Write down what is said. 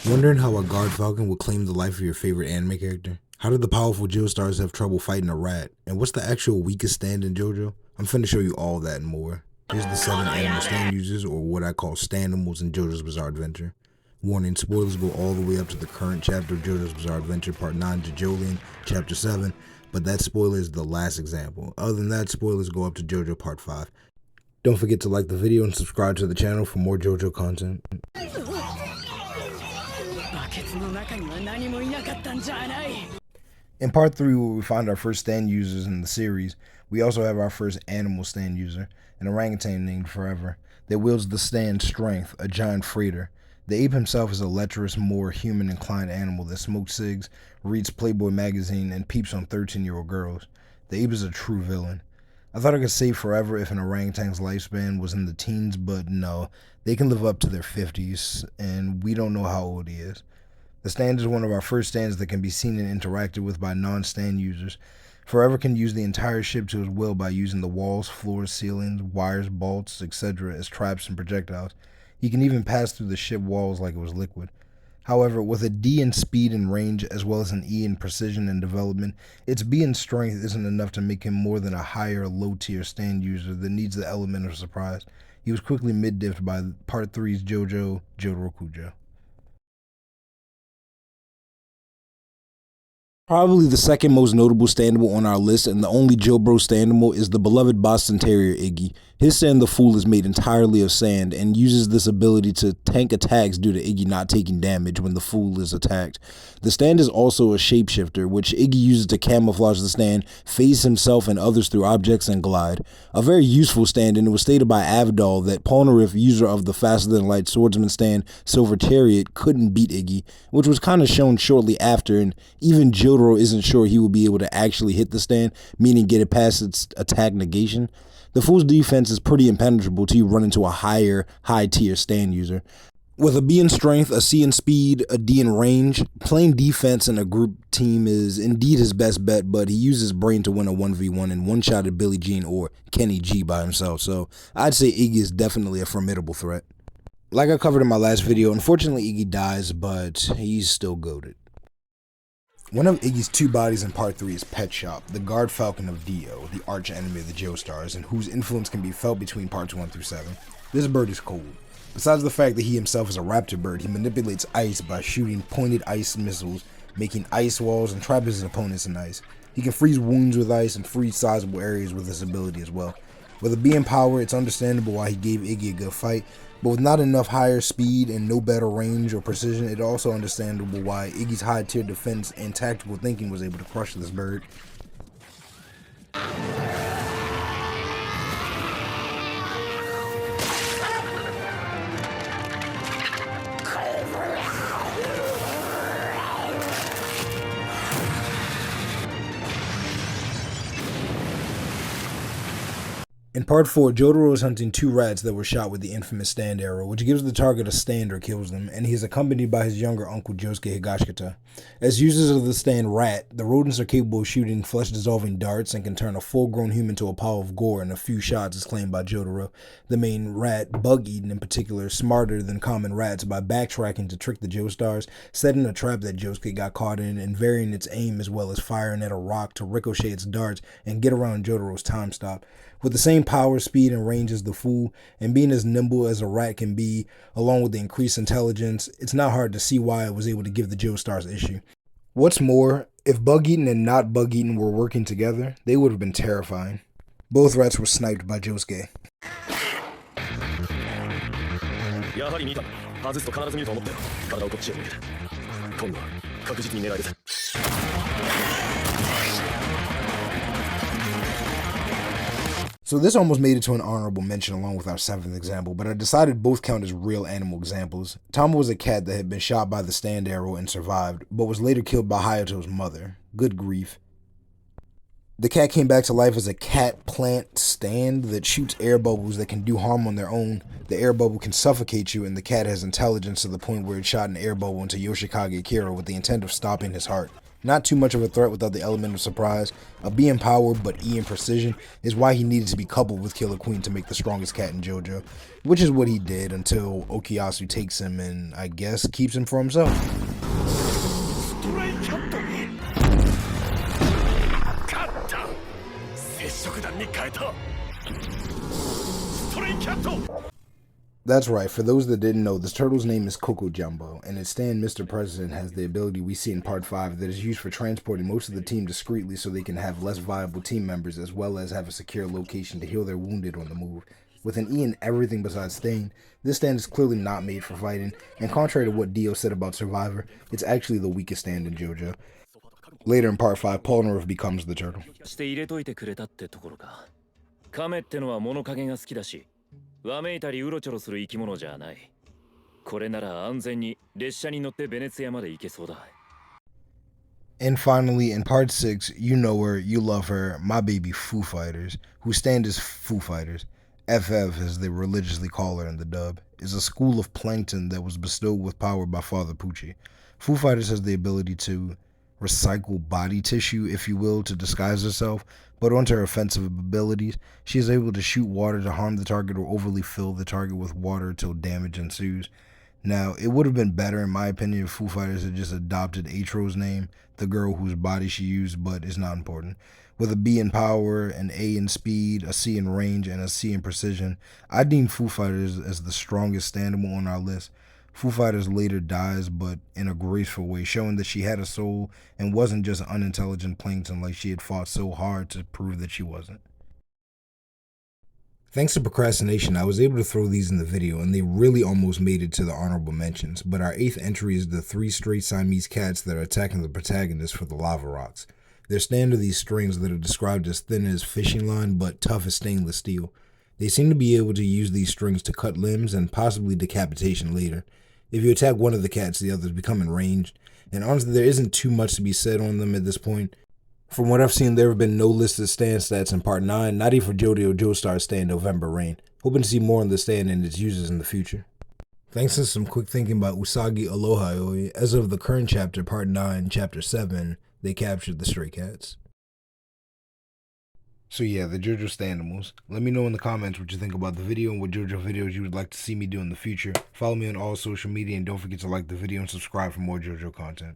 Wondering how a guard falcon would claim the life of your favorite anime character? How did the powerful Joestars have trouble fighting a rat? And what's the actual weakest stand in Jojo? I'm finna show you all that and more. Here's the 7 animal stand users, or what I call Standimals in JoJo's Bizarre Adventure. Warning, spoilers go all the way up to the current chapter of JoJo's Bizarre Adventure, Part 9, Jojolian, Chapter 7, but that spoiler is the last example. Other than that, spoilers go up to JoJo Part 5. Don't forget to like the video and subscribe to the channel for more JoJo content. In part 3, where we find our first stand users in the series, we also have our first animal stand user, an orangutan named Forever, that wields the stand Strength, a giant freighter. The ape himself is a lecherous, more human-inclined animal that smokes cigs, reads Playboy magazine, and peeps on 13-year-old girls. The ape is a true villain. I thought I could say Forever if an orangutan's lifespan was in the teens, but no, they can live up to their 50s, and we don't know how old he is. The stand is one of our first stands that can be seen and interacted with by non-stand users. Forever can use the entire ship to his will by using the walls, floors, ceilings, wires, bolts, etc. as traps and projectiles. He can even pass through the ship walls like it was liquid. However, with a D in speed and range, as well as an E in precision and development, its B in strength isn't enough to make him more than a higher, low-tier stand user that needs the element of surprise. He was quickly mid-diffed by Part 3's Jojo, Jotaro. Probably the second most notable standable on our list, and the only Jobro standable, is the beloved Boston Terrier Iggy. His stand, the Fool, is made entirely of sand and uses this ability to tank attacks due to Iggy not taking damage when the Fool is attacked. The stand is also a shapeshifter, which Iggy uses to camouflage the stand, phase himself and others through objects, and glide. A very useful stand, and it was stated by Avdol that Polnareff, user of the faster-than-light swordsman stand Silver Chariot, couldn't beat Iggy, which was kind of shown shortly after, and even Jotaro isn't sure he will be able to actually hit the stand, meaning get it past its attack negation. The Fool's defense is pretty impenetrable till you run into a high-tier stand user. With a B in strength, a C in speed, a D in range, playing defense in a group team is indeed his best bet, but he uses brain to win a 1v1 and one-shotted Billie Jean or Kenny G by himself, so I'd say Iggy is definitely a formidable threat. Like I covered in my last video, unfortunately Iggy dies, but he's still goated. One of Iggy's 2 bodies in Part 3 is Pet Shop, the guard falcon of Dio, the arch enemy of the Joestars, and whose influence can be felt between Parts 1 through 7. This bird is cold. Besides the fact that he himself is a raptor bird, he manipulates ice by shooting pointed ice missiles, making ice walls, and trapping his opponents in ice. He can freeze wounds with ice and freeze sizable areas with this ability as well. With a B in power, it's understandable why he gave Iggy a good fight, but with not enough higher speed and no better range or precision, it's also understandable why Iggy's high-tier defense and tactical thinking was able to crush this bird. In Part 4, Jotaro is hunting 2 rats that were shot with the infamous stand arrow, which gives the target a stand or kills them, and he is accompanied by his younger uncle Josuke Higashikata. As users of the stand rat, the rodents are capable of shooting flesh-dissolving darts and can turn a full-grown human to a pile of gore in a few shots, as claimed by Jotaro. The main rat, Bug-Eaten in particular, is smarter than common rats by backtracking to trick the Joestars, setting a trap that Josuke got caught in, and varying its aim as well as firing at a rock to ricochet its darts and get around Jotaro's time stop. With the same power, speed, and range as the Fool, and being as nimble as a rat can be, along with the increased intelligence, it's not hard to see why it was able to give the Joestars issue. What's more, if Bug-Eaten and not Bug-Eaten were working together, they would have been terrifying. Both rats were sniped by Josuke. So this almost made it to an honorable mention along with our 7th example, but I decided both count as real animal examples. Tama was a cat that had been shot by the stand arrow and survived, but was later killed by Hayato's mother. Good grief. The cat came back to life as a cat plant stand that shoots air bubbles that can do harm on their own. The air bubble can suffocate you, and the cat has intelligence to the point where it shot an air bubble into Yoshikage Akira with the intent of stopping his heart. Not too much of a threat without the element of surprise. A B in power but E in precision is why he needed to be coupled with Killer Queen to make the strongest cat in Jojo, which is what he did until Okuyasu takes him and, I guess, keeps him for himself. That's right, for those that didn't know, this turtle's name is Coco Jumbo, and its stand Mr. President has the ability we see in Part 5 that is used for transporting most of the team discreetly so they can have less viable team members as well as have a secure location to heal their wounded on the move. With an E in everything besides Stain, this stand is clearly not made for fighting, and contrary to what Dio said about Survivor, it's actually the weakest stand in JoJo. Later in Part 5, Polnareff becomes the turtle. わめいたりうろちょろする生き物じゃない。これなら安全に列車に乗ってベネツィアまで行けそうだ。 And finally, in Part 6, you know her, you love her, my baby Foo Fighters, who stand as Foo Fighters, FF as they religiously call her in the dub, is a school of plankton that was bestowed with power by Father Pucci. Foo Fighters has the ability to recycle body tissue, if you will, to disguise herself, but onto her offensive abilities, she is able to shoot water to harm the target or overly fill the target with water till damage ensues. Now, it would have been better, in my opinion, if Foo Fighters had just adopted Atro's name, the girl whose body she used, but it's not important. With a B in power, an A in speed, a C in range, and a C in precision, I deem Foo Fighters as the strongest Standimal on our list. Foo Fighters later dies, but in a graceful way, showing that she had a soul and wasn't just unintelligent plankton like she had fought so hard to prove that she wasn't. Thanks to procrastination, I was able to throw these in the video, and they really almost made it to the honorable mentions, but our 8th entry is the 3 straight Siamese cats that are attacking the protagonist for the lava rocks. Their stand are these strings that are described as thin as fishing line, but tough as stainless steel. They seem to be able to use these strings to cut limbs and possibly decapitation later. If you attack one of the cats, the others become enraged, and honestly, there isn't too much to be said on them at this point. From what I've seen, there have been no listed stand stats in Part 9, not even for Jojo Joestar's stand November Rain. Hoping to see more on the stand and its users in the future. Thanks to some quick thinking by Usagi Alohayoi, as of the current chapter, Part 9, Chapter 7, they captured the stray cats. So yeah, the JoJo Standimals. Let me know in the comments what you think about the video and what JoJo videos you would like to see me do in the future. Follow me on all social media and don't forget to like the video and subscribe for more JoJo content.